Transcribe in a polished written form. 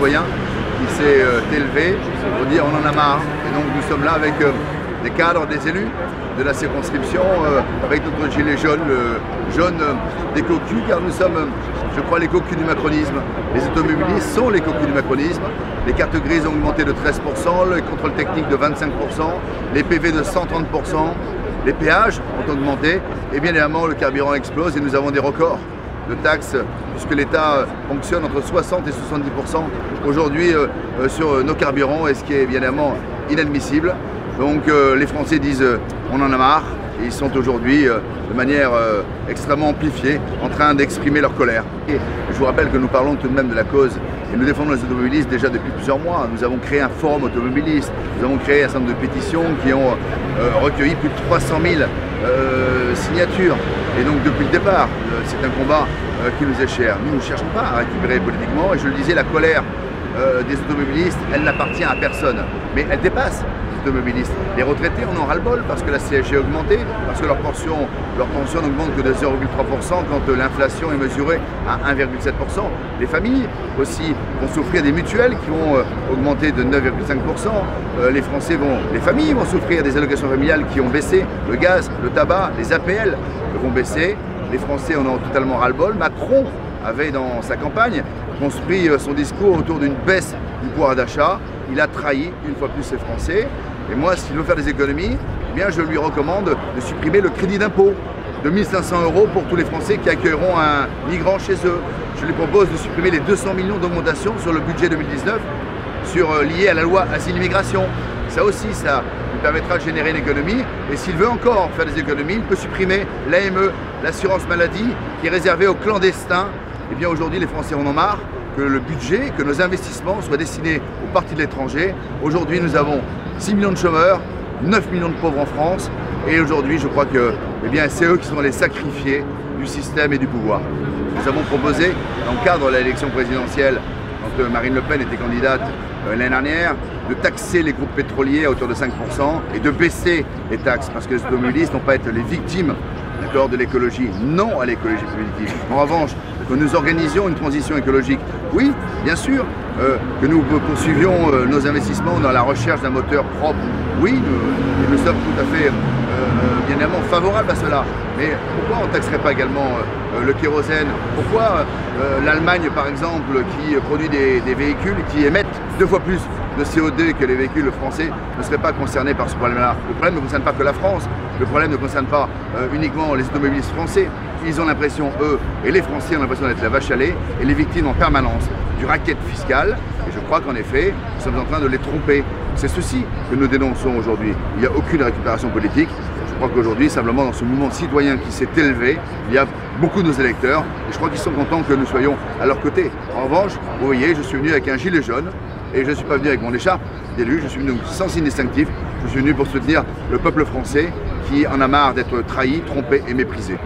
citoyen qui s'est élevé pour dire on en a marre. Et donc nous sommes là avec des cadres, des élus de la circonscription, avec notre gilet jaune, le jaune des cocus, car nous sommes, je crois, les cocus du macronisme. Les automobilistes sont les cocus du macronisme. Les cartes grises ont augmenté de 13%, les contrôles techniques de 25%, les PV de 130%, les péages ont augmenté, et bien évidemment le carburant explose et nous avons des records de taxes, puisque l'État fonctionne entre 60 et 70% aujourd'hui sur nos carburants, et ce qui est bien évidemment inadmissible. Donc les Français disent on en a marre, et ils sont aujourd'hui de manière extrêmement amplifiée en train d'exprimer leur colère. Et je vous rappelle que nous parlons tout de même de la cause et nous défendons les automobilistes déjà depuis plusieurs mois. Nous avons créé un forum automobiliste, nous avons créé un certain nombre de pétitions qui ont recueilli plus de 300 000 signatures. Et donc depuis le départ, c'est un combat qui nous est cher. Nous ne cherchons pas à récupérer politiquement, et je le disais, la colère des automobilistes, elle n'appartient à personne, mais elle dépasse les automobilistes. Les retraités en ont ras-le-bol parce que la CSG a augmenté, parce que leur pension n'augmente que de 0,3% quand l'inflation est mesurée à 1,7%. Les familles aussi vont souffrir des mutuelles qui vont augmenter de 9,5%. Les familles vont souffrir des allocations familiales qui ont baissé. Le gaz, le tabac, les APL vont baisser. Les Français en ont totalement ras-le-bol. Macron avait dans sa campagne construit son discours autour d'une baisse du pouvoir d'achat. Il a trahi une fois plus les Français. Et moi, s'il veut faire des économies, eh bien, je lui recommande de supprimer le crédit d'impôt de 1 500 € pour tous les Français qui accueilleront un migrant chez eux. Je lui propose de supprimer les 200 millions d'augmentation sur le budget 2019 lié à la loi Asile-Immigration. Ça aussi, ça lui permettra de générer une économie. Et s'il veut encore faire des économies, il peut supprimer l'AME, l'assurance maladie, qui est réservée aux clandestins. Eh bien aujourd'hui, les Français en ont marre que le budget, que nos investissements soient destinés aux partis de l'étranger. Aujourd'hui, nous avons 6 millions de chômeurs, 9 millions de pauvres en France. Et aujourd'hui, je crois que c'est eux qui sont les sacrifiés du système et du pouvoir. Nous avons proposé, dans le cadre de l'élection présidentielle, quand Marine Le Pen était candidate l'année dernière, de taxer les groupes pétroliers à hauteur de 5% et de baisser les taxes, parce que les automobilistes n'ont pas à être les victimes de l'écologie. Non à l'écologie politique. En revanche, que nous organisions une transition écologique, oui, bien sûr, que nous poursuivions nos investissements dans la recherche d'un moteur propre, oui, nous sommes tout à fait bien évidemment favorables à cela. Mais pourquoi on ne taxerait pas également le kérosène? Pourquoi l'Allemagne, par exemple, qui produit des véhicules qui émettent 2 fois plus de CO2 que les véhicules français, ne seraient pas concernés par ce problème-là? Le problème ne concerne pas que la France, le problème ne concerne pas uniquement les automobilistes français. Ils ont l'impression, eux, et les Français ont l'impression d'être la vache à lait et les victimes en permanence du racket fiscal. Et je crois qu'en effet, nous sommes en train de les tromper. C'est ceci que nous dénonçons aujourd'hui. Il n'y a aucune récupération politique. Je crois qu'aujourd'hui, simplement dans ce mouvement citoyen qui s'est élevé, il y a beaucoup de nos électeurs et je crois qu'ils sont contents que nous soyons à leur côté. En revanche, vous voyez, je suis venu avec un gilet jaune et je ne suis pas venu avec mon écharpe d'élu, je suis venu sans signe distinctif, je suis venu pour soutenir le peuple français qui en a marre d'être trahi, trompé et méprisé.